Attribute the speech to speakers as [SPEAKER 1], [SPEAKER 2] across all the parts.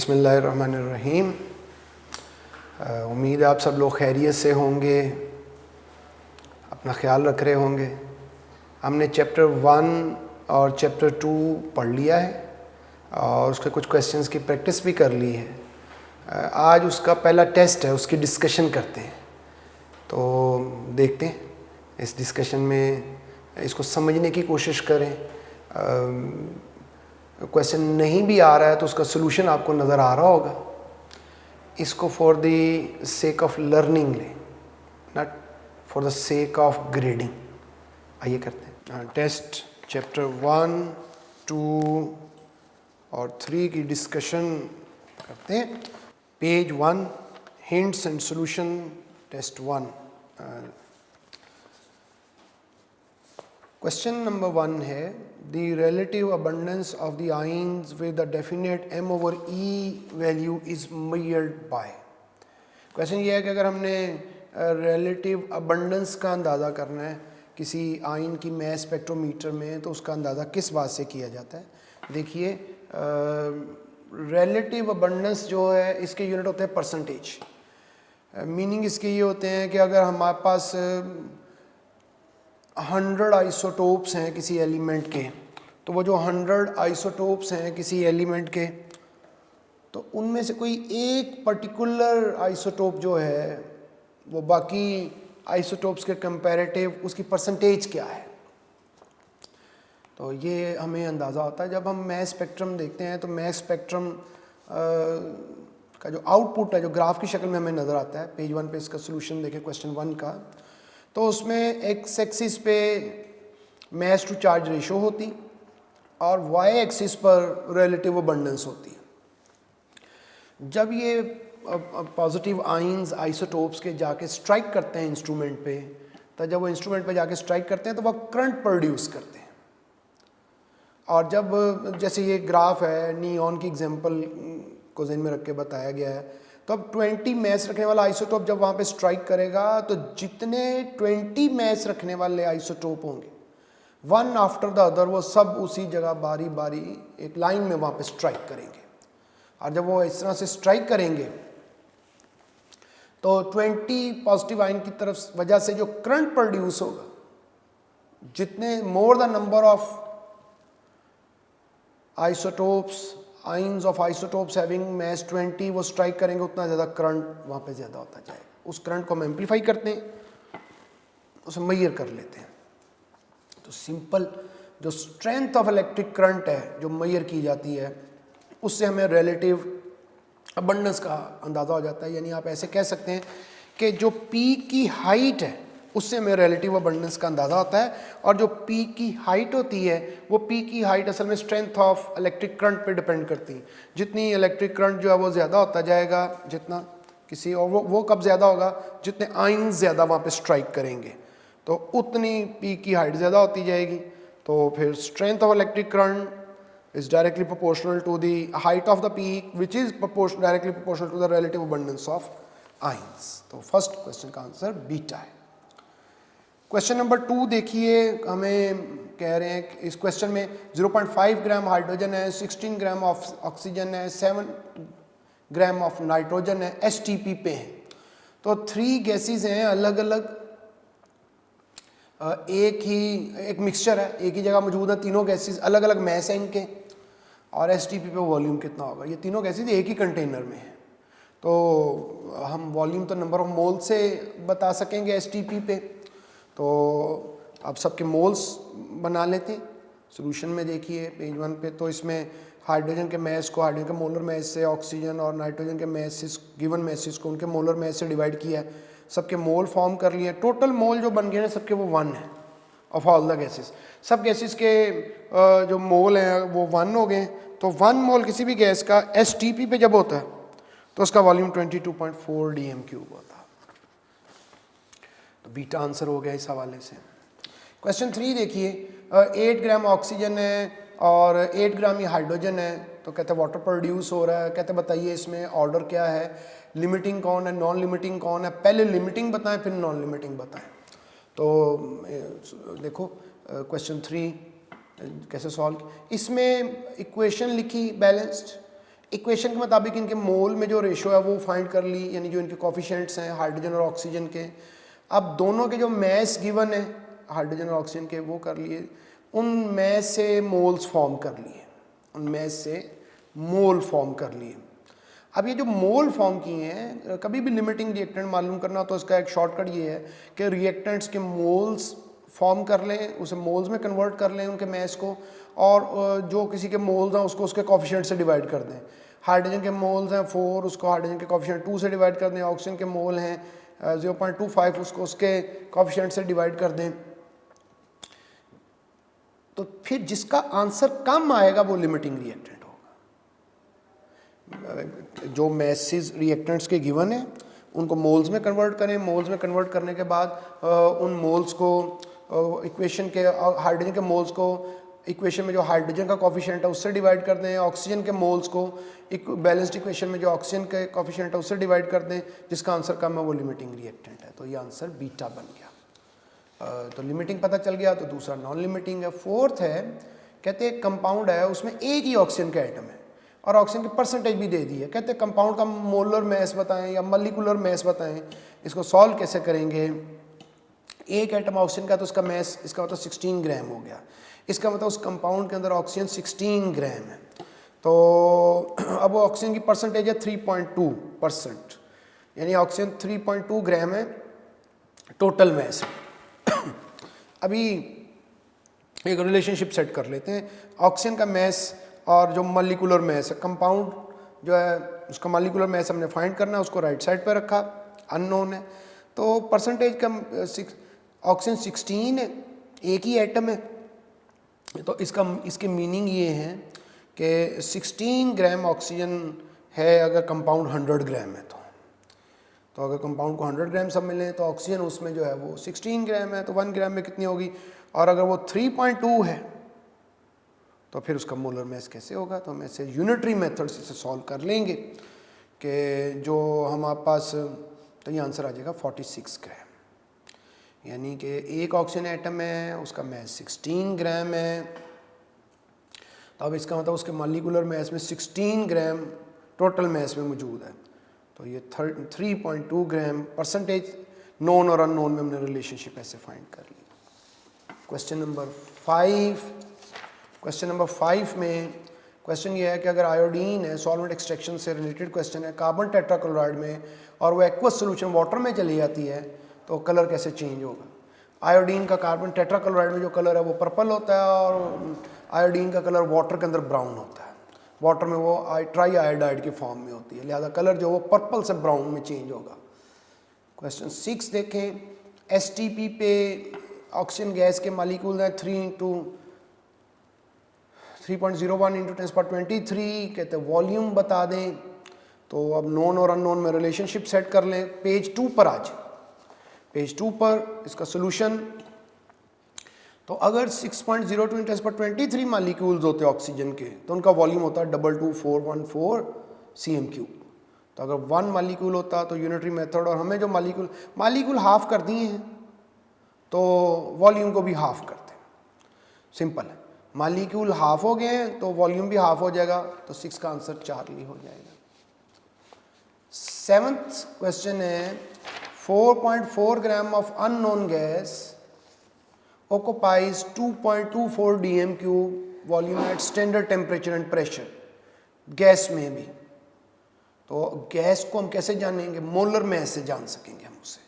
[SPEAKER 1] बिस्मिल्लाहिर्रहमानिर्रहीम। उम्मीद है आप सब लोग खैरियत से होंगे, अपना ख्याल रख रहे होंगे। हमने चैप्टर 1 और चैप्टर 2 पढ़ लिया है और उसके कुछ क्वेश्चंस की प्रैक्टिस भी कर ली है। आज उसका पहला टेस्ट है, उसकी डिस्कशन करते हैं। तो देखते हैं इस डिस्कशन में, इसको समझने की कोशिश करें। क्वेश्चन नहीं भी आ रहा है तो उसका सोल्यूशन आपको नज़र आ रहा होगा। इसको for the sake of learning लें, not for the sake of grading. आइए करते हैं टेस्ट। चैप्टर 1, 2 और 3 की डिस्कशन करते हैं। Page 1, hints and solution, test 1। Question number 1 है, the relative abundance of the ions with the definite m over e value is measured by। Question ये है कि अगर हमने relative abundance का अंदाज़ा करना है किसी आयन की मास स्पेक्ट्रोमीटर में, तो उसका अंदाज़ा किस बात से किया जाता है। देखिए, relative abundance जो है इसके यूनिट होते हैं परसेंटेज। मीनिंग इसके ये होते हैं कि अगर हमारे पास 100 आइसोटोप्स हैं किसी एलिमेंट के, तो वो जो 100 आइसोटोप्स हैं किसी एलिमेंट के, तो उनमें से कोई एक पर्टिकुलर आइसोटोप जो है वो बाकी आइसोटोप्स के कंपैरेटिव उसकी परसेंटेज क्या है। तो ये हमें अंदाज़ा होता है जब हम मास स्पेक्ट्रम देखते हैं। तो मास स्पेक्ट्रम का जो आउटपुट है, जो ग्राफ की शक्ल में हमें नज़र आता है, पेज 1 पे इसका सोल्यूशन देखें क्वेश्चन 1 का, तो उसमें एक्स एक्सिस पे मास टू चार्ज रेशो होती और वाई एक्सिस पर रिलेटिव अबंडेंस होती है। जब ये पॉजिटिव आयंस आइसोटोप्स के जाके स्ट्राइक करते हैं इंस्ट्रूमेंट पे, तो जब वो इंस्ट्रूमेंट पे जाके स्ट्राइक करते हैं तो वह करंट प्रोड्यूस करते हैं। और जब जैसे ये ग्राफ है, नियॉन की एग्जांपल को ज़हन में रख के बताया गया है, तो अब 20 मास रखने वाला आइसोटोप जब वहाँ पे स्ट्राइक करेगा तो जितने 20 मास रखने वाले आइसोटोप होंगे, वन आफ्टर द अदर, वो सब उसी जगह बारी बारी एक लाइन में वहाँ पे स्ट्राइक करेंगे। और जब वो इस तरह से स्ट्राइक करेंगे तो 20 पॉजिटिव आयन की तरफ वजह से जो करंट प्रोड्यूस होगा, जितने more the number of isotopes, ions of isotopes having mass 20 वो स्ट्राइक करेंगे, उतना ज़्यादा करंट वहाँ पे ज़्यादा होता जाएगा। उस करंट को हम एम्पलीफाई करते हैं, उसे मेजर कर लेते हैं। तो सिंपल जो स्ट्रेंथ ऑफ इलेक्ट्रिक करंट है जो मेजर की जाती है, उससे हमें रिलेटिव अबंडेंस का अंदाज़ा हो जाता है। यानी आप ऐसे कह सकते हैं कि जो पीक की हाइट है उससे हमें रिलेटिव अबंडेंस का अंदाज़ा होता है। और जो पीक की हाइट होती है, वो पीक की हाइट असल में स्ट्रेंथ ऑफ इलेक्ट्रिक करंट पे डिपेंड करती है। जितनी इलेक्ट्रिक करंट जो है वो ज़्यादा होता जाएगा, जितना किसी और वो कब ज़्यादा होगा, जितने आयंस ज़्यादा वहाँ पे स्ट्राइक करेंगे, तो उतनी पीक की हाइट ज़्यादा होती जाएगी। तो फिर strength of electric current is directly proportional to the height of the peak, which is directly proportional to the relative abundance of ions। तो फर्स्ट क्वेश्चन का आंसर बीटा है। क्वेश्चन नंबर 2 देखिए, हमें कह रहे हैं इस क्वेश्चन में 0.5 ग्राम हाइड्रोजन है, 16 ग्राम ऑफ ऑक्सीजन है, 7 ग्राम ऑफ नाइट्रोजन है, एसटीपी पे है। तो 3 गैसेस हैं अलग अलग, एक मिक्सचर है, एक ही जगह मौजूद है। तीनों गैसेस अलग अलग मैस है इनके, और एसटीपी पे वॉल्यूम कितना होगा। ये तीनों गैसेस एक ही कंटेनर में है, तो हम वॉल्यूम तो नंबर ऑफ मोल से बता सकेंगे एसटीपी पे। तो अब सबके मोल्स बना लेते हैं। सोल्यूशन में देखिए पेज 1 पे, तो इसमें हाइड्रोजन के मैस को हाइड्रोजन के मोलर मैस से, ऑक्सीजन और नाइट्रोजन के मैसेस, गिवन मैसेस को उनके मोलर मैस से डिवाइड किया है। सबके मोल फॉर्म कर लिए। टोटल मोल जो बन गए हैं सबके वो 1 है ऑफ ऑल द गैसेस। सब गैसेस के जो मोल हैं वो 1 हो गए। तो 1 मोल किसी भी गैस का एसटीपी पे जब होता है तो उसका वॉल्यूम 22.4 dm³ होता है। तो बीटा आंसर हो गया इस हवाले से। क्वेश्चन 3 देखिए, 8 ग्राम ऑक्सीजन है और 8 ग्राम ही हाइड्रोजन है। तो कहते हैं वाटर प्रोड्यूस हो रहा है। कहते बताइए इसमें ऑर्डर क्या है, लिमिटिंग कौन है, नॉन लिमिटिंग कौन है। पहले लिमिटिंग बताएं फिर नॉन लिमिटिंग बताएं। तो देखो क्वेश्चन 3 कैसे सॉल्व। इसमें इक्वेशन लिखी बैलेंस्ड, इक्वेशन के मुताबिक इनके मोल में जो रेशो है वो फाइंड कर ली, यानी जो इनके कोफिशिएंट्स हैं हाइड्रोजन और ऑक्सीजन के। अब दोनों के जो मैस गिवन है हाइड्रोजन और ऑक्सीजन के वो कर लिए, उन मैस से मोल्स फॉर्म कर लिए, उन मैस से मोल फॉर्म कर लिए। अब ये जो मोल फॉर्म किए हैं, कभी भी लिमिटिंग रिएक्टेंट मालूम करना तो इसका एक शॉर्टकट ये है कि रिएक्टेंट्स के मोल्स फॉर्म कर लें, उसे मोल्स में कन्वर्ट कर लें उनके मैस को, और जो किसी के मोल्स हैं उसको उसके कोफिशिएंट से डिवाइड कर दें। हाइड्रोजन के मोल्स हैं 4, उसको हाइड्रोजन के कोफिशिएंट 2 से डिवाइड कर दें। ऑक्सीजन के मोल हैं 0.25, उसको उसके कोफिशिएंट से डिवाइड कर दें। तो फिर जिसका आंसर कम आएगा वो लिमिटिंग रिएक्टेंट होगा। जो मैसेज रिएक्टेंट्स के गिवन है उनको मोल्स में कन्वर्ट करें, मोल्स में कन्वर्ट करने के बाद उन मोल्स को इक्वेशन के हाइड्रोजन के मोल्स को इक्वेशन में जो हाइड्रोजन का कोफिशिएंट है उससे डिवाइड कर दें, ऑक्सीजन के मोल्स को बैलेंस्ड इक्वेशन में जो ऑक्सीजन के कोफिशिएंट है उससे डिवाइड कर दें। जिसका आंसर कम है वो लिमिटिंग रिएक्टेंट है, तो ये आंसर बीटा बन गया। तो लिमिटिंग पता चल गया, तो दूसरा नॉन लिमिटिंग है। फोर्थ है, कहते हैं कंपाउंड है उसमें एक ही ऑक्सीजन का एटम है और ऑक्सीजन की परसेंटेज भी दे दी है। कहते हैं कंपाउंड का मोलर मैस बताएं या मॉलिक्यूलर मैस बताएं। इसको सॉल्व कैसे करेंगे? एक एटम ऑक्सीजन का तो उसका मैस, इसका मतलब 16 ग्राम हो गया। इसका मतलब उस कंपाउंड के अंदर ऑक्सीजन 16 ग्राम है। तो अब वो ऑक्सीजन की परसेंटेज है 3.2%, यानी ऑक्सीजन 3.2 ग्राम है टोटल मैस। अभी एक रिलेशनशिप सेट कर लेते हैं। ऑक्सीजन का मैस और जो मॉलिक्यूलर मैस है, कंपाउंड जो है उसका मॉलिक्यूलर मैस हमने फाइंड करना है, उसको राइट साइड पे रखा, अननोन है। तो परसेंटेज का ऑक्सीजन 16 है, एक ही एटम है। तो इसके मीनिंग ये है कि 16 ग्राम ऑक्सीजन है अगर कंपाउंड 100 ग्राम है। तो अगर कंपाउंड को 100 ग्राम सब मिले तो ऑक्सीजन उसमें जो है वो 16 ग्राम है, तो 1 ग्राम में कितनी होगी? और अगर वो 3.2 है तो फिर उसका मोलर मैस कैसे होगा? तो हम ऐसे यूनिटरी मेथड से सॉल्व कर लेंगे कि जो हमारे पास, तो ये आंसर आ जाएगा 46 ग्राम। यानी कि एक ऑक्सीजन एटम है उसका मैस 16 ग्राम है। तो अब इसका मतलब उसके मॉलिक्यूलर मैस में 16 ग्राम टोटल मैस में मौजूद है। तो ये 3.2 ग्राम। परसेंटेज नोन और अननोन में हमने रिलेशनशिप ऐसे फाइंड कर ली। Question number 5। क्वेश्चन नंबर 5 में क्वेश्चन ये है कि अगर आयोडीन है, सॉल्वेंट एक्सट्रैक्शन से रिलेटेड क्वेश्चन है, कार्बन टेट्राक्लोराइड में, और वो एक्वस सोल्यूशन वाटर में चली जाती है तो कलर कैसे चेंज होगा? आयोडीन का कार्बन टेट्राक्लोराइड में जो कलर है वो पर्पल होता है और आयोडीन का कलर वाटर के अंदर ब्राउन होता है। वाटर में वो ट्राई आयोडाइड की फॉर्म में होती है, लिहाजा कलर जो वो पर्पल से ब्राउन में चेंज होगा। क्वेश्चन 6 देखें। एसटीपी पे ऑक्सीजन गैस के मॉलिक्यूल हैं 3.01 × 10⁻23। कहते हैं वॉल्यूम बता दें। तो अब नोन और अननोन में रिलेशनशिप सेट कर लें। पेज 2 पर आज, पेज 2 पर इसका सोल्यूशन। तो अगर 6.02 × 10⁻23 मॉलिक्यूल्स होते ऑक्सीजन के तो उनका वॉल्यूम होता है 22414 cm3। तो अगर 1 मॉलिक्यूल होता तो यूनिटरी मेथड, और हमें जो मॉलिक्यूल हाफ कर दिए हैं तो वॉल्यूम को भी हाफ करते हैं। सिंपल है, मॉलिक्यूल हाफ हो गए हैं तो वॉल्यूम भी हाफ हो जाएगा। तो 6 का आंसर चार्ली हो जाएगा। 7th क्वेश्चन है 4.4 gram of unknown gas occupies 2.24 dm³ volume at standard temperature and pressure. Gas में भी, तो गैस को हम कैसे जानेंगे? मोलर मैस से जान सकेंगे हम उसे।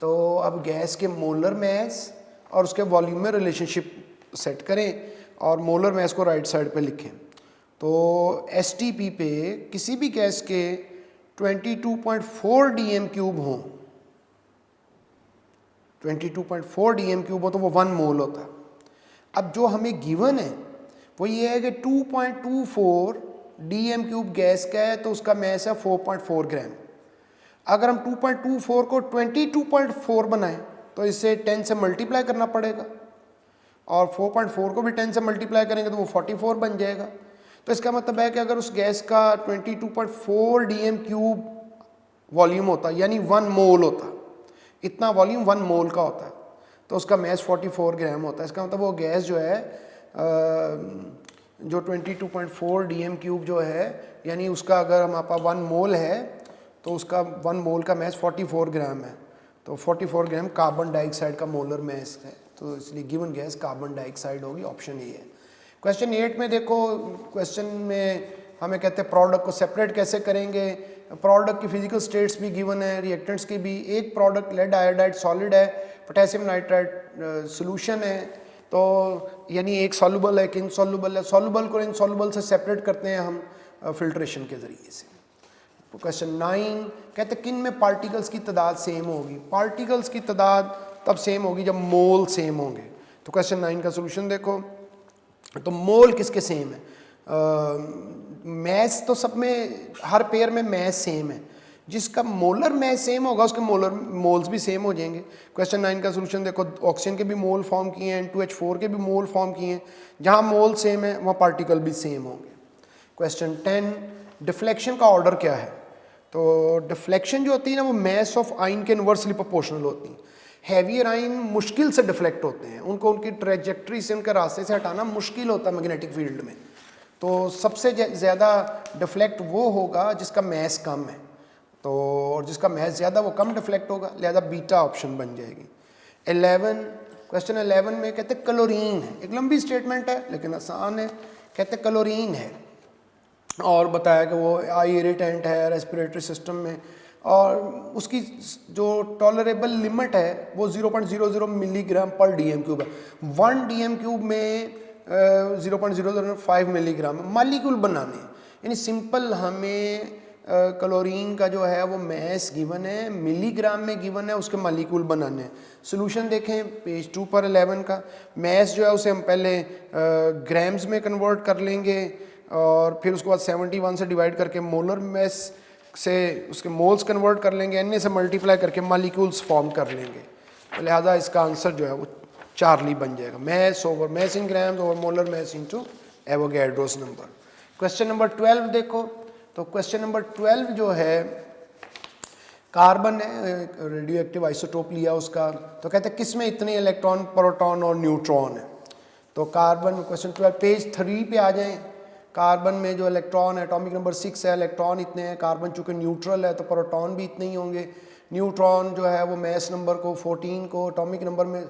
[SPEAKER 1] तो अब गैस के मोलर मैस और उसके वॉल्यूम में रिलेशनशिप सेट करें और मोलर मैस को राइट साइड पे लिखें। तो एसटीपी पे किसी भी गैस के 22.4 dm³ हों, 22.4 dm³ हो तो वो 1 मोल होता है। अब जो हमें गिवन है वो ये है कि 2.24 dm³ गैस का है तो उसका मैस है 4.4 ग्राम। अगर हम 2.24 को 22.4 बनाएं तो इसे 10 से मल्टीप्लाई करना पड़ेगा, और 4.4 को भी 10 से मल्टीप्लाई करेंगे तो वो 44 बन जाएगा। तो इसका मतलब है कि अगर उस गैस का 22.4 dm³ वॉल्यूम होता, यानी 1 मोल होता, इतना वॉल्यूम 1 मोल का होता है, तो उसका मैस 44 ग्राम होता है। इसका मतलब वो गैस जो है जो 22.4 DM³ जो है, यानी उसका अगर हमारे पास 1 मोल है तो उसका 1 मोल का मैस 44 ग्राम है, तो 44 ग्राम कार्बन डाइऑक्साइड का मोलर मैस है, तो इसलिए गिवन गैस कार्बन डाइऑक्साइड होगी, ऑप्शन ए है। क्वेश्चन 8 में देखो, क्वेश्चन में हमें कहते हैं प्रोडक्ट को सेपरेट कैसे करेंगे। प्रोडक्ट की फिजिकल स्टेट्स भी गिवन है, रिएक्टेंट्स की भी। एक प्रोडक्ट लेड आयोडाइड सॉलिड है, पोटेशियम नाइट्राइड सॉल्यूशन है, तो यानी एक सॉल्युबल है कि इनसॉल्युबल है। सॉल्युबल को इनसॉल्युबल से सेपरेट करते हैं हम फिल्ट्रेशन के ज़रिए से। क्वेश्चन 9 कहते हैं किन में पार्टिकल्स की तादाद सेम होगी। पार्टिकल्स की तादाद तब सेम होगी जब मोल सेम होंगे। तो क्वेश्चन 9 का सोल्यूशन देखो, तो मोल किसके सेम है, मैस तो सब में, हर पेयर में मैस सेम है, जिसका मोलर मैस सेम होगा उसके मोलर मोल्स भी सेम हो जाएंगे। क्वेश्चन 9 का सोल्यूशन देखो, ऑक्सीजन के भी मोल फॉर्म किए हैं, N2H4 के भी मोल फॉर्म किए हैं, जहाँ मोल सेम है वहाँ पार्टिकल भी सेम होंगे। क्वेश्चन 10 डिफ्लेक्शन का ऑर्डर क्या है। तो डिफ्लेक्शन जो होती है ना, वो मैस ऑफ आइन के इन्वर्सली प्रोपोर्शनल होती है। हैवियर आइन मुश्किल से डिफ्लेक्ट होते हैं, उनको उनकी ट्रेजेक्ट्री से, उनके रास्ते से हटाना मुश्किल होता है मैग्नेटिक फील्ड में। तो सबसे ज़्यादा डिफ्लेक्ट वो होगा जिसका मैस कम है, तो और जिसका मैस ज़्यादा वो कम डिफ्लेक्ट होगा, लिहाजा बीटा ऑप्शन बन जाएगी। 11 क्वेश्चन 11 में कहते हैं क्लोरीन है, एक लंबी स्टेटमेंट है लेकिन आसान है। कहते हैं क्लोरीन है और बताया कि वो आई इरिटेंट है रेस्पिरेटरी सिस्टम में, और उसकी जो टॉलरेबल लिमिट है वो 0.00 मिलीग्राम पर DM³ है। 1 DM³ में 0.005 मिलीग्राम मालिक्यूल बनाने, यानी सिंपल हमें क्लोरीन का जो है वो मैस गिवन है, मिलीग्राम में गिवन है, उसके मालिक्यूल बनाने हैं। सोल्यूशन देखें पेज 2 पर 11 का। मैस जो है उसे हम पहले ग्राम्स में कन्वर्ट कर लेंगे और फिर उसके बाद 71 से डिवाइड करके मोलर मैस से उसके मोल्स कन्वर्ट कर लेंगे, Na से मल्टीप्लाई करके मालिक्यूल्स फॉर्म कर लेंगे। तो लिहाजा इसका आंसर जो है वो चार्ली बन जाएगा, mass over mass in grams over molar mass into Avogadro's number. Question number 12 देखो, तो क्वेश्चन नंबर 12 जो है कार्बन है, रेडियो एक्टिव आइसोटोप लिया उसका, तो कहते हैं किस में इतने इलेक्ट्रॉन, प्रोटॉन और न्यूट्रॉन है। तो कार्बन क्वेश्चन 12 पेज 3 पे आ जाएं। कार्बन में जो इलेक्ट्रॉन है एटॉमिक नंबर 6 है, इलेक्ट्रॉन इतने हैं, कार्बन चूँकि न्यूट्रल है तो प्रोटॉन भी इतने ही होंगे। न्यूट्रॉन जो है वो मैस नंबर को 14 को एटॉमिक नंबर में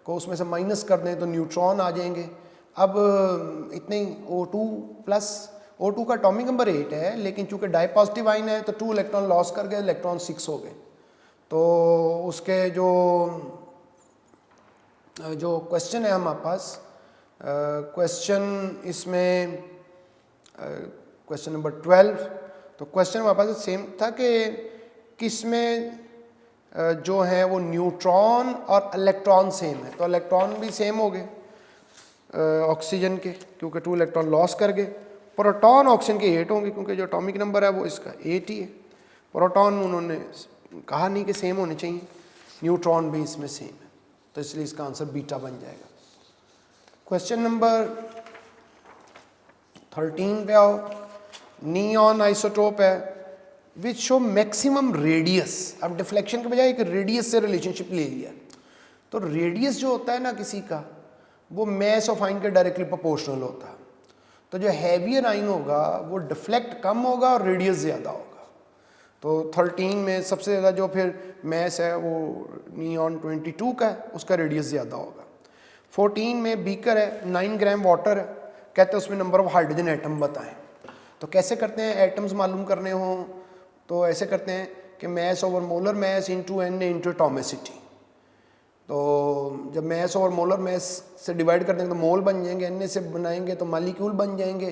[SPEAKER 1] को उसमें से माइनस कर दें तो न्यूट्रॉन आ जाएंगे। अब इतने ही O2 प्लस, O2 का एटॉमिक नंबर 8 है लेकिन चूँकि डाई पॉजिटिव आइन है तो 2 इलेक्ट्रॉन लॉस कर गए, इलेक्ट्रॉन 6 हो गए। तो उसके जो क्वेश्चन है हमारे पास, क्वेश्चन इसमें क्वेश्चन नंबर 12, तो क्वेश्चन हमारे पास सेम था कि किस में जो है वो न्यूट्रॉन और इलेक्ट्रॉन सेम है, तो इलेक्ट्रॉन भी सेम हो गए ऑक्सीजन के, क्योंकि 2 इलेक्ट्रॉन लॉस कर गए। प्रोटॉन ऑक्सीजन के 8 होंगे क्योंकि जो एटॉमिक नंबर है वो इसका 8 ही है। प्रोटॉन उन्होंने कहा नहीं कि सेम होने चाहिए, न्यूट्रॉन भी इसमें सेम है, तो इसलिए इसका आंसर बीटा बन जाएगा। क्वेश्चन नंबर 13 पे आओ। नियॉन आइसोटोप है विच शो मैक्सिमम रेडियस। अब डिफ्लेक्शन के बजाय एक रेडियस से रिलेशनशिप ले लिया, तो रेडियस जो होता है ना किसी का, वो मैस ऑफ आइन के डायरेक्टली प्रोपोर्शनल होता है। तो जो हैवियर आइन होगा वो डिफ्लेक्ट कम होगा और रेडियस ज़्यादा होगा। तो 13 में सबसे ज़्यादा जो फिर मैस है वो नियॉन 22 का है, उसका रेडियस ज़्यादा होगा। 14 में बीकर है, 9 ग्राम वाटर है, कहते हैं उसमें नंबर ऑफ हाइड्रोजन एटम बताएं। तो कैसे करते हैं, एटम्स मालूम करने हों तो ऐसे करते हैं कि mass over molar mass into Na into atomicity. तो जब मैस ओवर मोलर मैस से डिवाइड कर देंगे तो मोल बन जाएंगे, Na से बनाएंगे तो मालिक्यूल बन जाएंगे,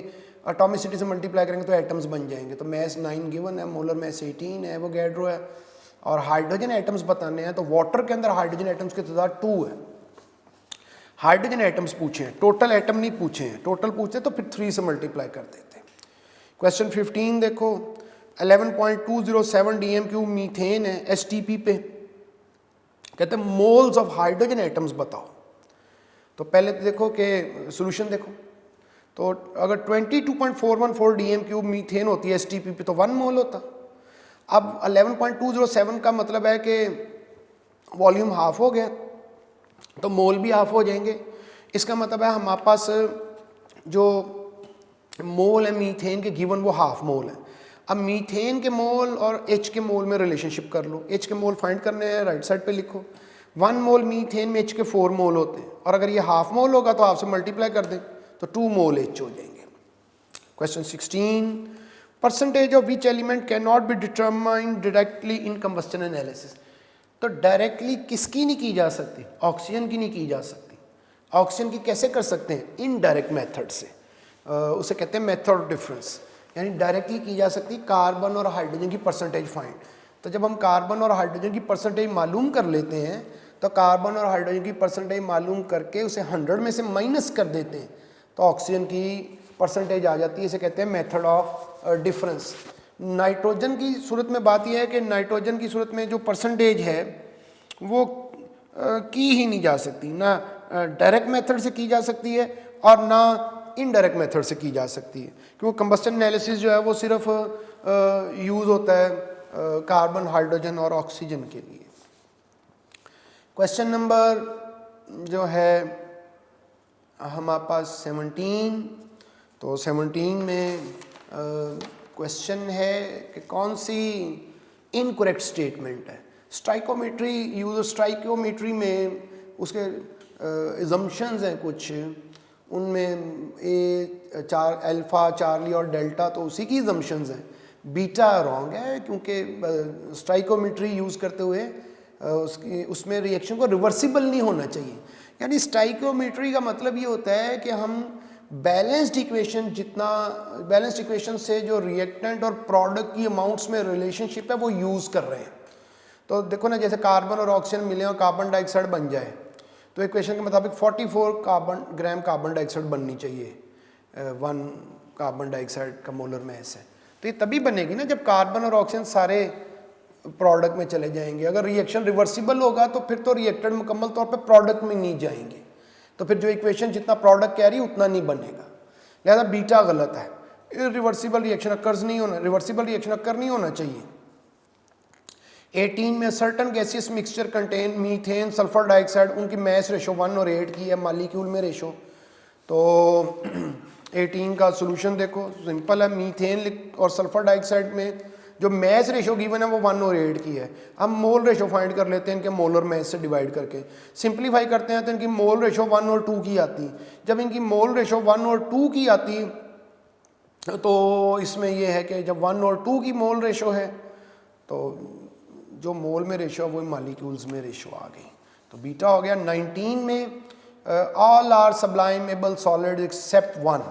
[SPEAKER 1] एटॉमिसिटी से मल्टीप्लाई करेंगे तो एटम्स बन जाएंगे। तो मैस 9 गिवन है, मोलर मैस 18 है, एवोगैड्रो है, और हाइड्रोजन एटम्स बताने हैं। तो वाटर के अंदर हाइड्रोजन एटम्स की तादाद 2 है। हाइड्रोजन एटम्स पूछे हैं, टोटल एटम नहीं पूछे हैं, टोटल पूछते तो फिर 3 से मल्टीप्लाई कर देते हैं। क्वेश्चन 15 देखो, 11.207 DM³ मीथेन है STP पे, कहते हैं मोल्स ऑफ हाइड्रोजन एटम्स बताओ। तो पहले तो देखो कि सॉल्यूशन देखो, तो अगर 22.414 DM³ मीथेन होती है STP पे तो 1 मोल होता। अब 11.207 का मतलब है कि वॉल्यूम हाफ हो गया तो मोल भी हाफ हो जाएंगे। इसका मतलब है हमारे पास जो मोल है मीथेन के, गिवन वो हाफ मोल है। अब मीथेन के मोल और एच के मोल में रिलेशनशिप कर लो। एच के मोल फाइंड करने हैं, राइट साइड पे लिखो। 1 मोल मीथेन में एच के 4 मोल होते हैं, और अगर ये हाफ मोल होगा तो आपसे मल्टीप्लाई कर दें तो 2 मोल एच हो जाएंगे। Question 16, percentage of which element can not be determined directly in combustion analysis. तो डायरेक्टली किसकी नहीं की जा सकती? ऑक्सीजन की नहीं की जा सकती। ऑक्सीजन की कैसे कर सकते हैं? इनडायरेक्ट मेथड से, उसे कहते हैं मेथड ऑफ डिफरेंस, यानी डायरेक्टली की जा सकती कार्बन और हाइड्रोजन की परसेंटेज फाइंड। तो जब हम कार्बन और हाइड्रोजन की परसेंटेज मालूम कर लेते हैं तो कार्बन और हाइड्रोजन की परसेंटेज मालूम करके उसे 100 में से माइनस कर देते हैं तो ऑक्सीजन की परसेंटेज आ जाती है। इसे कहते हैं मेथड ऑफ डिफरेंस। नाइट्रोजन की सूरत में बात यह है कि नाइट्रोजन की सूरत में जो परसेंटेज है वो की ही नहीं जा सकती, ना डायरेक्ट मेथड से की जा सकती है और ना इनडायरेक्ट मेथड से की जा सकती है, क्योंकि कंबस्शन एनालिसिस जो है वो सिर्फ यूज़ होता है कार्बन, हाइड्रोजन और ऑक्सीजन के लिए। क्वेश्चन नंबर जो है हमारे पास 17, तो 17 में क्वेश्चन है कि कौन सी इनकरेक्ट स्टेटमेंट है। स्टाइकोमेट्री यूज, स्टाइकोमेट्री में उसके एजम्पशंस हैं कुछ, उनमें ए चार अल्फ़ा, चार्ली और डेल्टा तो उसी की एजम्पशंस हैं। बीटा रॉन्ग है, क्योंकि स्टाइकोमेट्री यूज़ करते हुए उसमें रिएक्शन को रिवर्सिबल नहीं होना चाहिए। यानी स्टाइकोमेट्री का मतलब ये होता है कि हम बैलेंस्ड इक्वेशन, जितना बैलेंस्ड इक्वेशन से जो रिएक्टेंट और प्रोडक्ट की अमाउंट्स में रिलेशनशिप है वो यूज़ कर रहे हैं। तो देखो ना, जैसे कार्बन और ऑक्सीजन मिले और कार्बन डाइऑक्साइड बन जाए तो इक्वेशन के मुताबिक 44 ग्राम कार्बन डाइऑक्साइड बननी चाहिए 1 कार्बन डाइऑक्साइड का मोलर मास है। तो ये तभी बनेगी ना जब कार्बन और ऑक्सीजन सारे प्रोडक्ट में चले जाएंगे। अगर रिएक्शन रिवर्सिबल होगा तो फिर तो रिएक्टेंट मुकम्मल तौर पे प्रोडक्ट में नहीं जाएंगे, तो फिर जो इक्वेशन जितना प्रोडक्ट कह रही है उतना नहीं बनेगा। लिहाजा बीटा गलत है, रिवर्सिबल रिएक्शन अकर्स नहीं होना, रिवर्सिबल रिएक्शन अकर नहीं होना चाहिए। 18 में certain gaseous mixture contain methane, sulphur dioxide, उनकी मैस रेशो 1 और 8 की है मालिक्यूल में रेशो। तो 18 का सोल्यूशन देखो, सिंपल है। मीथेन और सल्फर डाइऑक्साइड में जो मैस रेशो गिवन है वो 1 और 8 की है। हम मोल रेशो फाइंड कर लेते हैं इनके मोलर मैस से डिवाइड करके, सिंप्लीफाई करते हैं तो इनकी मोल रेशो 1 और 2 की आती। जब इनकी मोल रेशो 1 और 2 की आती तो इसमें यह है कि जब 1 और 2 की मोल रेशो है तो जो मोल में रेशो है वो मॉलिक्यूल्स में रेशो आ गई, तो बीटा हो गया। 19 में ऑल आर सब्लाइमेबल सॉलिड एक्सेप्ट 1,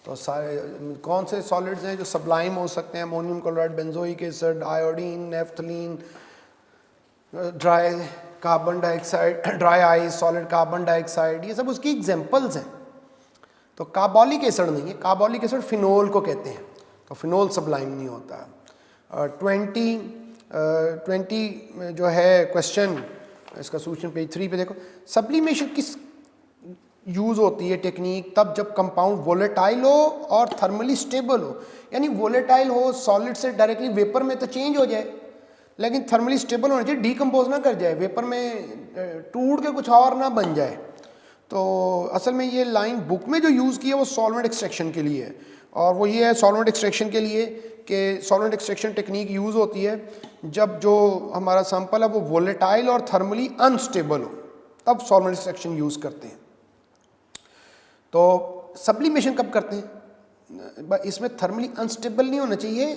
[SPEAKER 1] तो सारे कौन से सॉलिड्स हैं जो सब्लाइम हो सकते हैं? Ammonium chloride, benzoic acid, iodine, naphthalene, dry carbon dioxide, dry ice, solid carbon dioxide, ये सब उसकी एग्जांपल्स हैं। तो कार्बोलिक एसिड नहीं है, कार्बोलिक एसिड फिनोल को कहते हैं, तो फिनोल सब्लाइम नहीं होता। 20 जो है क्वेश्चन, इसका सोल्यूशन पेज 3 पे देखो। सब्लिमेशन किस यूज़ होती है टेक्निक? तब जब कंपाउंड वोलेटाइल हो और थर्मली स्टेबल हो, यानी वोलेटाइल हो, सॉलिड से डायरेक्टली वेपर में तो चेंज हो जाए, लेकिन थर्मली स्टेबल होना चाहिए, डीकम्पोज ना कर जाए, वेपर में टूट के कुछ और ना बन जाए। तो असल में ये लाइन बुक में जो यूज़ की है वो सॉल्वेंट एक्सट्रैक्शन के लिए है, और वो ये है सॉल्वेंट एक्सट्रैक्शन के लिए कि सॉल्वेंट एक्सट्रैक्शन टेक्निक यूज़ होती है जब जो हमारा सैंपल है वो वोलेटाइल और थर्मली अनस्टेबल हो, तब सॉल्वेंट एक्सट्रैक्शन यूज़ करते हैं। तो सब्लिमेशन कब करते हैं? इसमें थर्मली अनस्टेबल नहीं होना चाहिए,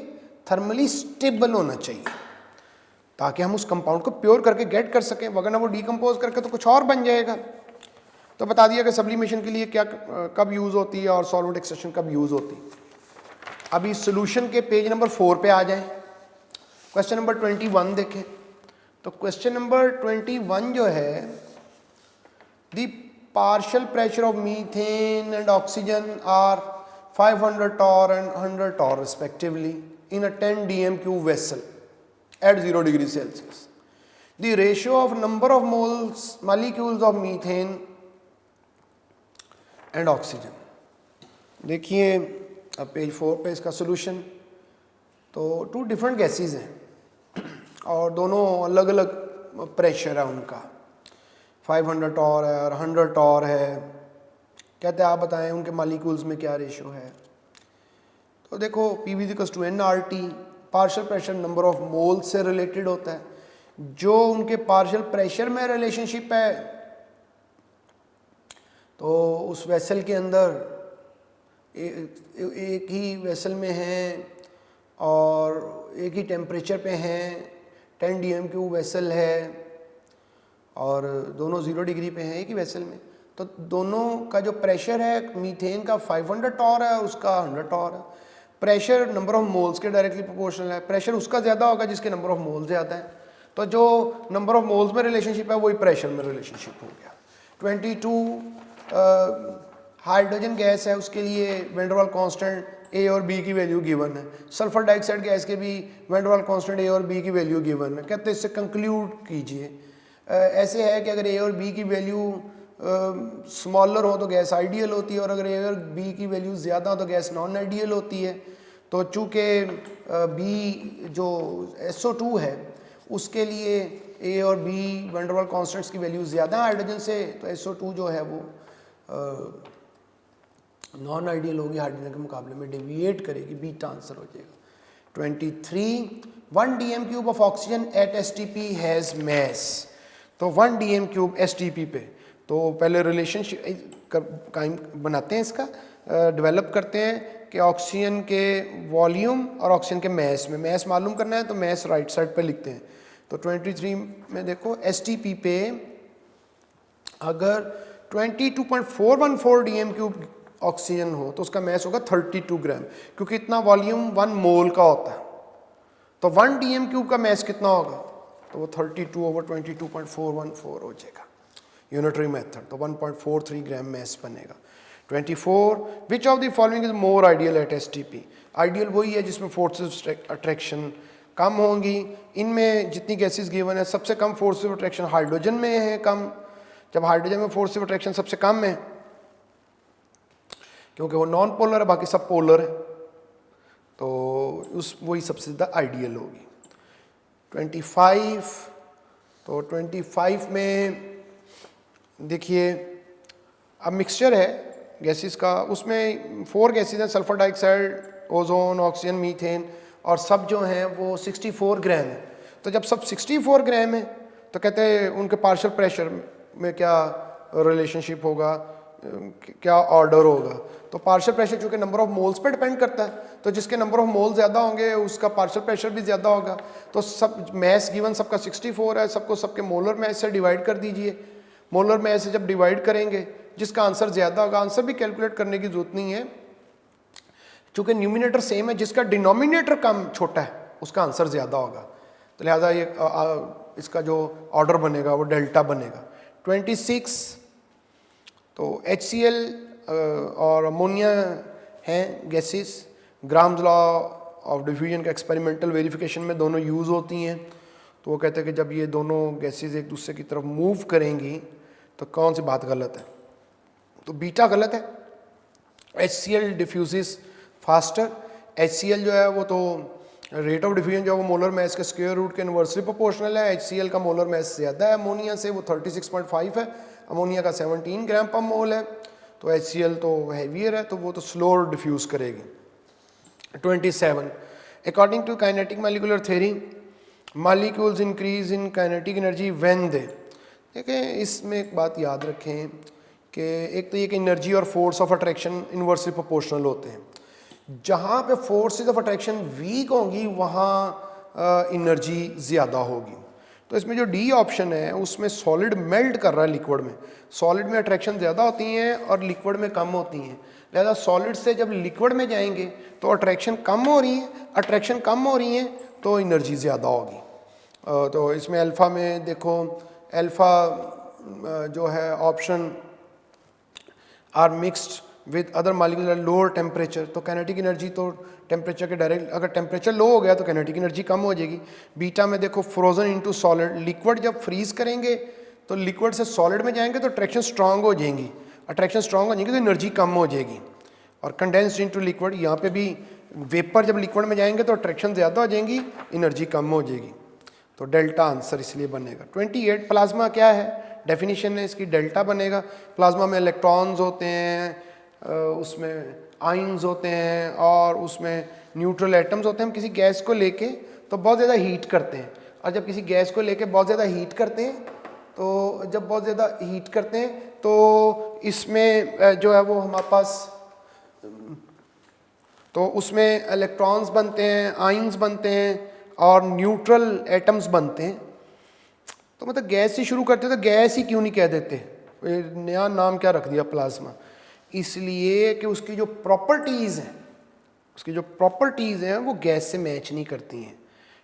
[SPEAKER 1] थर्मली स्टेबल होना चाहिए, ताकि हम उस कंपाउंड को प्योर करके गेट कर सकें, वरना वो डीकम्पोज करके तो कुछ और बन जाएगा। तो बता दिया कि सब्लिमेशन के लिए क्या कब यूज़ होती है और सॉल्वेंट एक्सट्रैक्शन कब यूज़ होती है। अभी सोल्यूशन के पेज नंबर 4 पे आ जाएं। क्वेश्चन नंबर 21 देखें। तो क्वेश्चन नंबर 21 जो है, the partial pressure of methane and oxygen are 500 torr and 100 torr respectively in a 10 dm³ vessel at 0 degree Celsius. The ratio of number of molecules of methane and oxygen. देखिए अब page 4 पे इसका solution. तो 2 different gases हैं और दोनों अलग अलग प्रेशर है उनका, 500 टॉर है और 100 टॉर है। कहते हैं आप बताएं उनके मॉलिक्यूल्स में क्या रेशो है। तो देखो PV equals to nRT, partial pressure number of mole से रिलेटेड होता है। जो उनके पार्शियल प्रेशर में रिलेशनशिप है तो उस वेसल के अंदर एक ही वेसल में हैं और एक ही टेम्परेचर पे हैं, 10 dm³ वेसल है और दोनों 0 डिग्री पे हैं एक ही वेसल में, तो दोनों का जो प्रेशर है मीथेन का 500 टॉर है, उसका 100 टॉर है। प्रेशर नंबर ऑफ मोल्स के डायरेक्टली प्रोपोर्शनल है, प्रेशर उसका ज़्यादा होगा जिसके नंबर ऑफ मोल्स ज़्यादा है, तो जो नंबर ऑफ मोल्स में रिलेशनशिप है वही प्रेशर में रिलेशनशिप हो गया। 22 हाइड्रोजन गैस है, उसके लिए van der Waals constant A और B की वैल्यू गिवन है। सल्फर डाइऑक्साइड गैस के भी van der Waals constant A और B की वैल्यू गिवन है। कहते हैं इससे कंक्लूड कीजिए। ऐसे है कि अगर A और B की वैल्यू स्मॉलर हो तो गैस आइडियल होती है और अगर A और B की वैल्यू ज़्यादा हो तो गैस नॉन आइडियल होती है। तो चूँकि B जो SO2 है उसके लिए A और B van der Waals constants की वैल्यू ज़्यादा हाइड्रोजन से, तो SO2 जो है वो नॉन आइडियल होगी, हाइड्रोजन के मुकाबले में डेविएट करेगी, बीटा आंसर हो जाएगा। 23 1 dm³ of oxygen at STP has mass. तो 1 dm³ STP पे तो पहले रिलेशनशिप कायम बनाते हैं, इसका डेवलप करते हैं कि ऑक्सीजन के वॉल्यूम और ऑक्सीजन के मैस में, मैस मालूम करना है तो मैस राइट साइड पे लिखते हैं। तो 23 में देखो STP पे अगर 22.414 dm³ ऑक्सीजन हो तो उसका मैस होगा 32 ग्राम, क्योंकि इतना वॉल्यूम 1 मोल का होता है। तो 1 dm³ का मैस कितना होगा, तो वो 32/22.414 हो जाएगा यूनिटरी मेथड, तो 1.43 ग्राम मैस बनेगा। 24 which of the following is more ideal at STP। Ideal वही है जिसमें फोर्सेस अट्रैक्शन कम होंगी। इनमें जितनी गैसेस गिवन है सबसे कम फोर्स ऑफ अट्रैक्शन हाइड्रोजन में है कम। जब हाइड्रोजन में फोर्स ऑफ अट्रैक्शन सबसे कम है क्योंकि वो नॉन पोलर है, बाकी सब पोलर है, तो वही सबसे ज़्यादा आइडियल होगी। 25 तो 25 में देखिए अब मिक्सचर है गैसेस का, उसमें 4 गैसेस हैं, sulphur dioxide, ozone, oxygen, methane, और सब जो हैं वो 64 ग्राम है। तो जब सब 64 ग्राम है तो कहते हैं उनके पार्शियल प्रेशर में क्या रिलेशनशिप होगा, क्या ऑर्डर होगा। तो पार्शियल प्रेशर चूँकि नंबर ऑफ मोल्स पे डिपेंड करता है, तो जिसके नंबर ऑफ मोल ज़्यादा होंगे उसका पार्शियल प्रेशर भी ज़्यादा होगा। तो सब मैस गिवन सबका 64 है, सबको सबके मोलर मैस से डिवाइड कर दीजिए। मोलर मैस से जब डिवाइड करेंगे जिसका आंसर ज़्यादा होगा, आंसर भी कैलकुलेट करने की ज़रूरत नहीं है चूँकि न्यूमिनेटर सेम है, जिसका डिनोमिनेटर कम छोटा है उसका आंसर ज़्यादा होगा। तो लिहाजा ये इसका जो ऑर्डर बनेगा वो डेल्टा बनेगा। 26 तो HCl और अमोनिया हैं gases, grams law of diffusion का एक्सपेरिमेंटल वेरिफिकेशन में दोनों यूज़ होती हैं। तो वो कहते हैं कि जब ये दोनों गैसेस एक दूसरे की तरफ मूव करेंगी तो कौन सी बात गलत है, तो बीटा गलत है। HCl डिफ्यूज़िस फास्टर, HCl जो है वो तो रेट ऑफ डिफ्यूजन जो है वो मोलर मैस के स्क्वायर रूट के इनवर्सली प्रोपोर्शनल है। HCl का मोलर मैस ज़्यादा है अमोनिया से, वो 36.5 है, अमोनिया का 17 ग्राम पर मोल है। तो HCl तो हैवियर है, तो वो तो स्लोअर डिफ्यूज़ करेगी। 27 according to kinetic molecular theory molecules increase in kinetic energy when they. देखें इसमें एक बात याद रखें कि एक तो ये कि एनर्जी और force of attraction inversely proportional होते हैं। जहाँ पे फोर्सेस ऑफ अट्रैक्शन वीक होंगी वहाँ एनर्जी ज़्यादा होगी। तो इसमें जो डी ऑप्शन है उसमें सॉलिड मेल्ट कर रहा है लिक्विड में, सॉलिड में अट्रैक्शन ज़्यादा होती हैं और लिक्विड में कम होती हैं। लिहाजा सॉलिड से जब लिक्विड में जाएंगे तो अट्रैक्शन कम हो रही है, अट्रैक्शन कम हो रही है तो एनर्जी ज़्यादा होगी। तो इसमें अल्फ़ा में देखो, अल्फ़ा जो है option are mixed with other molecule lower temperature, तो काइनेटिक एनर्जी तो टेम्परेचर के डायरेक्ट, अगर टेम्परेचर लो हो गया तो काइनेटिक एनर्जी कम हो जाएगी। बीटा में देखो फ्रोजन इनटू सॉलिड, लिक्विड जब फ्रीज करेंगे तो लिक्विड से सॉलिड में जाएंगे तो अट्रैक्शन स्ट्रांग हो जाएंगी, अट्रैक्शन स्ट्रांग हो जाएगी तो एनर्जी कम हो जाएगी। और कंडेंस्ड इनटू लिक्विड, यहाँ पे भी वेपर जब लिक्विड में जाएंगे तो अट्रैक्शन ज़्यादा हो जाएंगी, एनर्जी कम हो जाएगी। तो डेल्टा आंसर इसलिए बनेगा। 28 प्लाज्मा क्या है, डेफिनेशन है इसकी, डेल्टा बनेगा। प्लाज्मा में इलेक्ट्रॉन्स होते हैं, उसमें आयंस होते हैं और उसमें न्यूट्रल एटम्स होते हैं। हम किसी गैस को लेके तो बहुत ज़्यादा हीट करते हैं, और जब किसी गैस को लेके बहुत ज़्यादा हीट करते हैं तो जब बहुत ज़्यादा हीट करते हैं तो इसमें जो है वो हमारे पास, तो उसमें इलेक्ट्रॉन्स बनते हैं, आयंस बनते हैं और न्यूट्रल एटम्स बनते हैं। तो मतलब गैस से शुरू करते तो गैस ही क्यों नहीं कह देते, नया नाम क्या रख दिया प्लाज्मा? इसलिए कि उसकी जो प्रॉपर्टीज़ हैं, उसकी जो प्रॉपर्टीज़ हैं वो गैस से मैच नहीं करती हैं।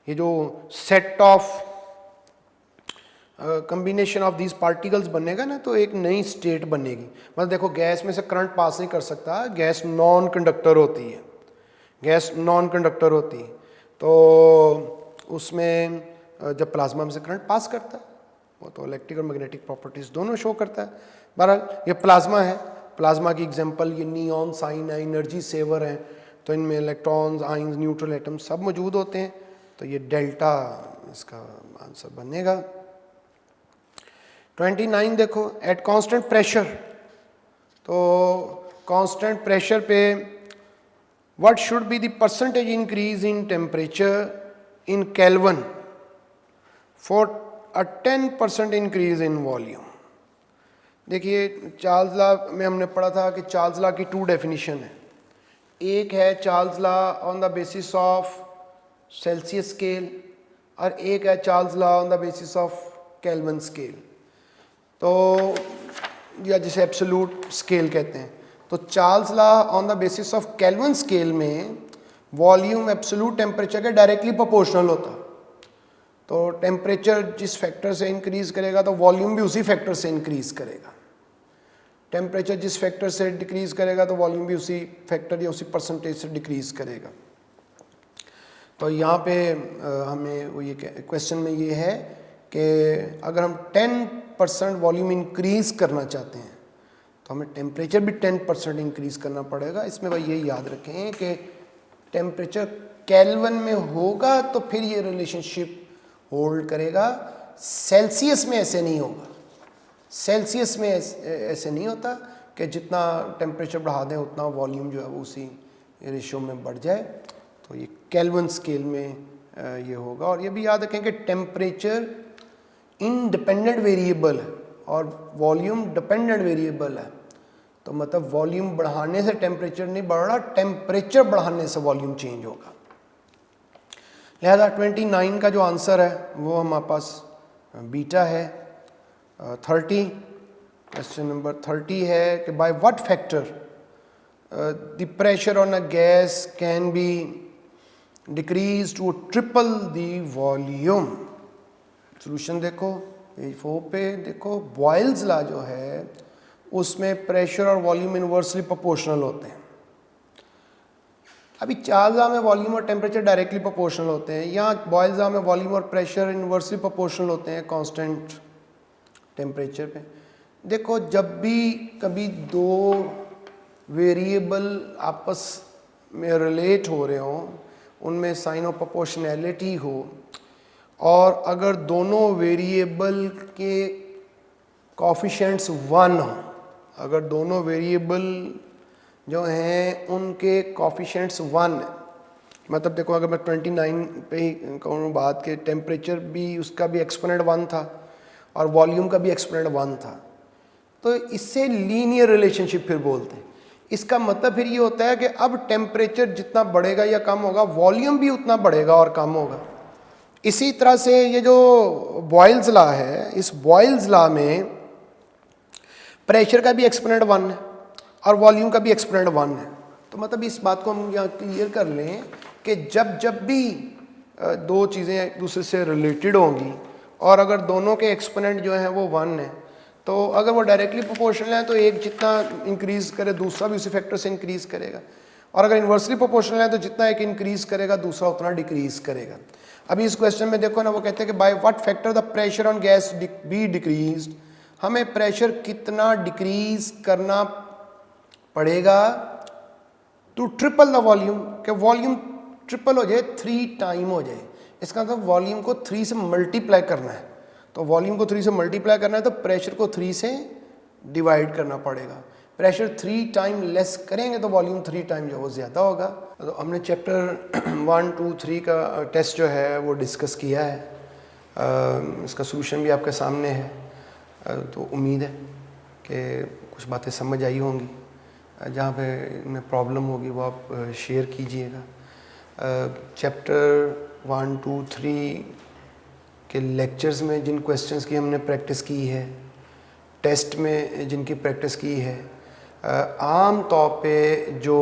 [SPEAKER 1] ये जो set of combination of these particles बनेगा ना, तो एक नई स्टेट बनेगी। मतलब देखो, गैस में से करंट पास नहीं कर सकता, गैस नॉन कंडक्टर होती है, गैस नॉन कंडक्टर होती है। तो उसमें जब प्लाज्मा में से करंट पास करता है, वो तो इलेक्ट्रिक और मैग्नेटिक प्रॉपर्टीज़ दोनों शो करता है। बहरहाल ये प्लाज्मा है, प्लाज्मा की एग्जांपल ये नियॉन, साइन है, एनर्जी सेवर है, तो इनमें इलेक्ट्रॉन्स, आयंस, न्यूट्रल एटम्स सब मौजूद होते हैं। तो ये डेल्टा इसका आंसर बनेगा। 29 देखो, एट कांस्टेंट प्रेशर, तो कांस्टेंट प्रेशर पे what should be the percentage increase in temperature in kelvin for a 10% increase in volume. देखिए, चार्ल्स लॉ में हमने पढ़ा था कि चार्ल्स लॉ की 2 डेफिनेशन है। एक है Charles law on the basis of Celsius scale, और एक है Charles law on the basis of kelvin scale, तो या जिसे एब्सोल्यूट स्केल कहते हैं। तो Charles law on the basis of kelvin scale में वॉल्यूम एब्सोल्यूट टेम्परेचर के डायरेक्टली प्रोपोर्शनल होता। तो टेम्परेचर जिस फैक्टर से इंक्रीज करेगा तो वॉल्यूम भी उसी फैक्टर से इंक्रीज करेगा। टेम्परेचर जिस फैक्टर से डिक्रीज करेगा तो वॉल्यूम भी उसी फैक्टर या उसी परसेंटेज से डिक्रीज करेगा। तो यहाँ पे हमें वो ये क्वेश्चन में ये है कि अगर हम 10% वॉल्यूम इंक्रीज करना चाहते हैं तो हमें टेम्परेचर भी 10% इंक्रीज करना पड़ेगा। इसमें भाई ये याद रखें कि टेम्परेचर केल्विन में होगा तो फिर ये रिलेशनशिप होल्ड करेगा, सेल्सियस में ऐसे नहीं होगा। सेल्सियस में ऐसे नहीं होता कि जितना टेम्परेचर बढ़ा दें उतना वॉल्यूम जो है वो उसी रेशियो में बढ़ जाए। तो ये केल्विन स्केल में ये होगा। और ये भी याद रखें कि टेम्परेचर इंडिपेंडेंट वेरिएबल है और वॉल्यूम डिपेंडेंट वेरिएबल है। तो मतलब वॉल्यूम बढ़ाने से टेम्परेचर नहीं बढ़ रहा, टेम्परेचर बढ़ाने से वॉल्यूम चेंज होगा। लिहाजा 29 का जो आंसर है वो हमारे पास बीटा है। 30, क्वेश्चन नंबर 30 है कि by what factor the pressure on a gas can be decrease to triple the volume. Solution देखो पेज 4 पे, देखो बॉयल्स लॉ जो है उसमें प्रेशर और वॉल्यूम इनवर्सली प्रोपोर्शनल होते हैं। अभी चार्ल्स लॉ में वॉल्यूम और टेम्परेचर डायरेक्टली प्रोपोर्शनल होते हैं, यहाँ बॉयल्स लॉ में वॉल्यूम और प्रेशर इनवर्सली प्रोपोर्शनल होते हैं कांस्टेंट टेम्परेचर पे। देखो, जब भी कभी 2 वेरिएबल आपस में रिलेट हो रहे हों, उनमें साइन ऑफ प्रोपोर्शनैलिटी हो, और अगर दोनों वेरिएबल के कोफिशिएंट्स 1 हो, अगर दोनों वेरिएबल जो हैं उनके कोफिशिएंट्स 1, मतलब देखो अगर मैं 29 पे ही कहूँ बात के, टेम्परेचर भी उसका भी एक्सपोनेंट 1 था और वॉल्यूम का भी एक्सपोनेंट 1 था, तो इससे लीनियर रिलेशनशिप फिर बोलते हैं। इसका मतलब फिर ये होता है कि अब टेम्परेचर जितना बढ़ेगा या कम होगा, वॉल्यूम भी उतना बढ़ेगा और कम होगा। इसी तरह से ये जो बॉयल्स लॉ है, इस बॉयल्स लॉ में प्रेशर का भी एक्सपोनेंट 1 है और वॉल्यूम का भी एक्सपोनेंट 1 है। तो मतलब इस बात को हम यहाँ क्लियर कर लें कि जब भी 2 चीज़ें एक दूसरे से रिलेटेड होंगी और अगर दोनों के एक्सपोनेंट जो हैं वो 1 है, तो अगर वो डायरेक्टली प्रोपोर्शनल है तो एक जितना इंक्रीज़ करे दूसरा भी उसी फैक्टर से इंक्रीज़ करेगा, और अगर इन्वर्सली प्रोपोर्शनल है तो जितना एक इंक्रीज़ करेगा दूसरा उतना डिक्रीज़ करेगा। अभी इस क्वेश्चन में देखो ना, वो कहते हैं कि by what factor the pressure on gas be decreased. हमें प्रेशर कितना डिक्रीज करना पड़ेगा टू ट्रिपल द वॉल्यूम, कि वॉल्यूम ट्रिपल हो जाए, 3 टाइम हो जाए। इसका मतलब वॉल्यूम को 3 से मल्टीप्लाई करना है। तो वॉल्यूम को 3 से मल्टीप्लाई करना है तो प्रेशर को 3 से डिवाइड करना पड़ेगा। प्रेशर 3 टाइम लेस करेंगे तो वॉल्यूम 3 टाइम जो वो ज़्यादा होगा। तो हमने चैप्टर 1, 2, 3 का टेस्ट जो है वो डिस्कस किया है। इसका सोल्यूशन भी आपके सामने है। तो उम्मीद है कि कुछ बातें समझ आई होंगी। जहाँ पे इनमें प्रॉब्लम होगी वो आप शेयर कीजिएगा। चैप्टर 1, 2, 3 के लेक्चर्स में जिन क्वेश्चंस की हमने प्रैक्टिस की है, टेस्ट में जिनकी प्रैक्टिस की है, आम तौर पे जो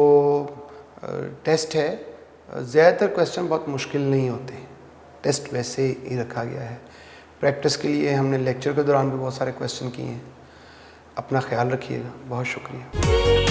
[SPEAKER 1] टेस्ट है ज़्यादातर क्वेश्चन बहुत मुश्किल नहीं होते। टेस्ट वैसे ही रखा गया है। प्रैक्टिस के लिए हमने लेक्चर के दौरान भी बहुत सारे क्वेश्चन किए हैं। अपना ख्याल रखिएगा। बहुत शुक्रिया।